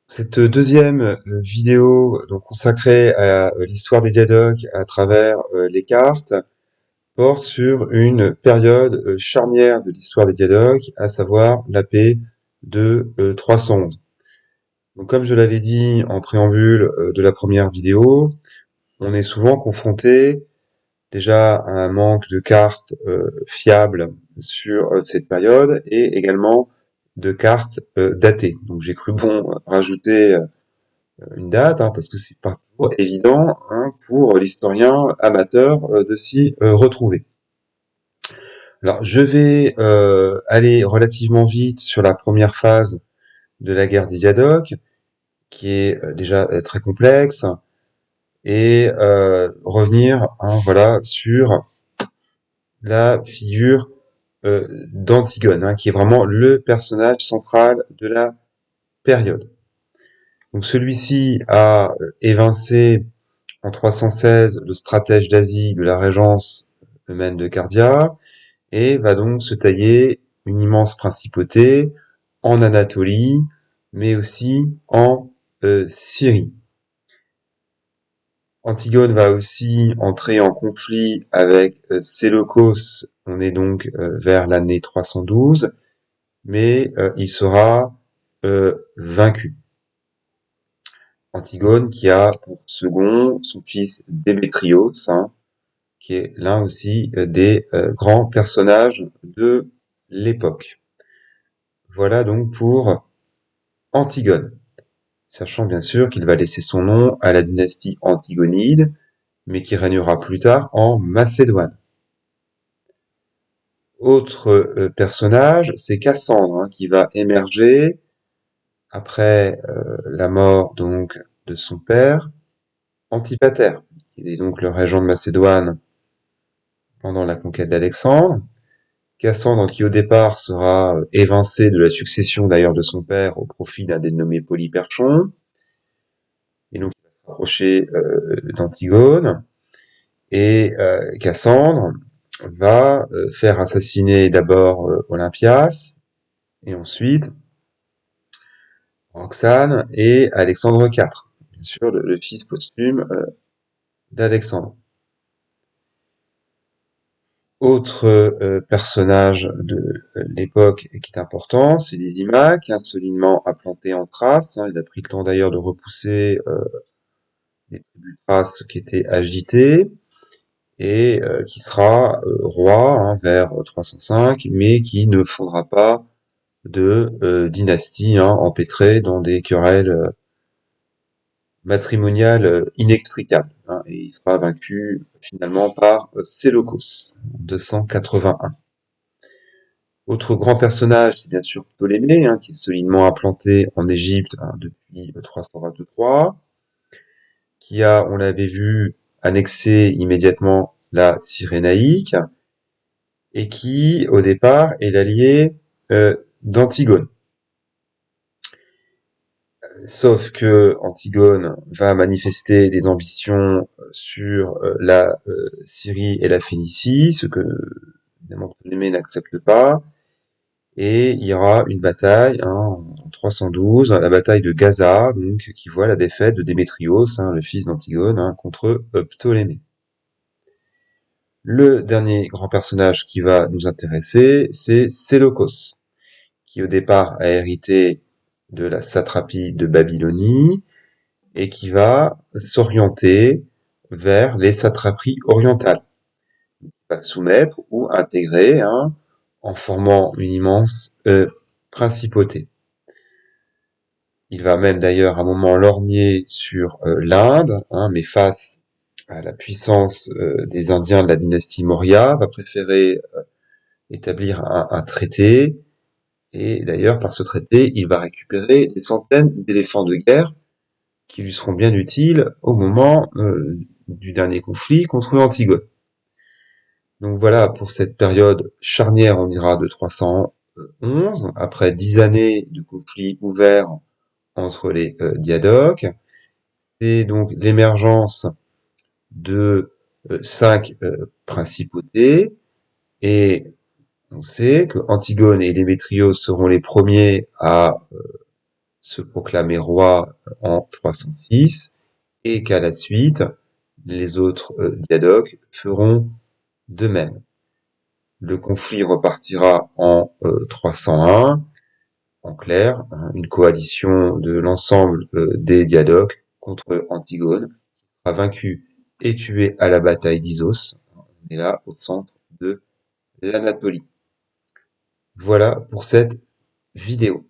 Cette deuxième vidéo donc consacrée à l'histoire des Diadoques à travers les cartes porte sur une période charnière de l'histoire des Diadoques, à savoir la paix de 311. Donc comme je l'avais dit en préambule de la première vidéo, on est souvent confronté déjà à un manque de cartes fiables sur cette période et également de cartes datées. Donc j'ai cru bon rajouter une date, parce que c'est pas toujours évident pour l'historien amateur de s'y retrouver. Alors, je vais aller relativement vite sur la première phase de la guerre des Diadoques, qui est déjà très complexe, et revenir voilà, sur la figure d'Antigone, qui est vraiment le personnage central de la période. Donc celui-ci a évincé en 316 le stratège d'Asie de la régence Eumène de Cardia et va donc se tailler une immense principauté en Anatolie, mais aussi en Syrie. Antigone va aussi entrer en conflit avec Séleucos, on est donc vers l'année 312, mais il sera vaincu. Antigone qui a pour second son fils Démétrios, qui est l'un aussi des grands personnages de l'époque. Voilà donc pour Antigone, sachant bien sûr qu'il va laisser son nom à la dynastie antigonide, mais qui régnera plus tard en Macédoine. Autre personnage, c'est Cassandre, qui va émerger après la mort donc de son père, Antipater, qui est donc le régent de Macédoine pendant la conquête d'Alexandre. Cassandre, qui au départ sera évincé de la succession d'ailleurs de son père au profit d'un dénommé Polyperchon, et donc il va se rapprocher d'Antigone, et Cassandre va faire assassiner d'abord Olympias, et ensuite Roxane et Alexandre IV, bien sûr le fils posthume d'Alexandre. Autre personnage de l'époque qui est important, c'est Lysimaque, solidement implanté en Thrace. Il a pris le temps d'ailleurs de repousser les tribus de Thrace qui étaient agitées et qui sera roi vers 305, mais qui ne fondera pas de dynastie empêtrée dans des querelles matrimoniales inextricables. Et il sera vaincu finalement par Séleucos en 281. Autre grand personnage, c'est bien sûr Ptolémée, qui est solidement implanté en Égypte depuis 323, qui a, on l'avait vu, annexé immédiatement la Cyrénaïque, et qui, au départ, est l'allié d'Antigone. Sauf que Antigone va manifester des ambitions sur la Syrie et la Phénicie, ce que évidemment Ptolémée n'accepte pas, et il y aura une bataille en 312, la bataille de Gaza, donc qui voit la défaite de Démétrios, le fils d'Antigone, contre Ptolémée. Le dernier grand personnage qui va nous intéresser, c'est Séleucos, qui au départ a hérité de la satrapie de Babylonie et qui va s'orienter vers les satrapies orientales. Il va soumettre ou intégrer en formant une immense principauté. Il va même d'ailleurs à un moment lorgner sur l'Inde, mais face à la puissance des Indiens de la dynastie Maurya, va préférer établir un traité, et d'ailleurs par ce traité, il va récupérer des centaines d'éléphants de guerre qui lui seront bien utiles au moment du dernier conflit contre Antigone. Donc voilà pour cette période charnière, on dira, de 311, après 10 années de conflits ouverts entre les Diadoques. C'est donc l'émergence de 5 principautés, et on sait que Antigone et Démétrios seront les premiers à se proclamer roi en 306 et qu'à la suite, les autres diadoques feront de même. Le conflit repartira en 301. En clair, hein, une coalition de l'ensemble des diadoques contre Antigone, qui sera vaincue et tuée à la bataille d'Issos. On est là au centre de l'Anatolie. Voilà pour cette vidéo.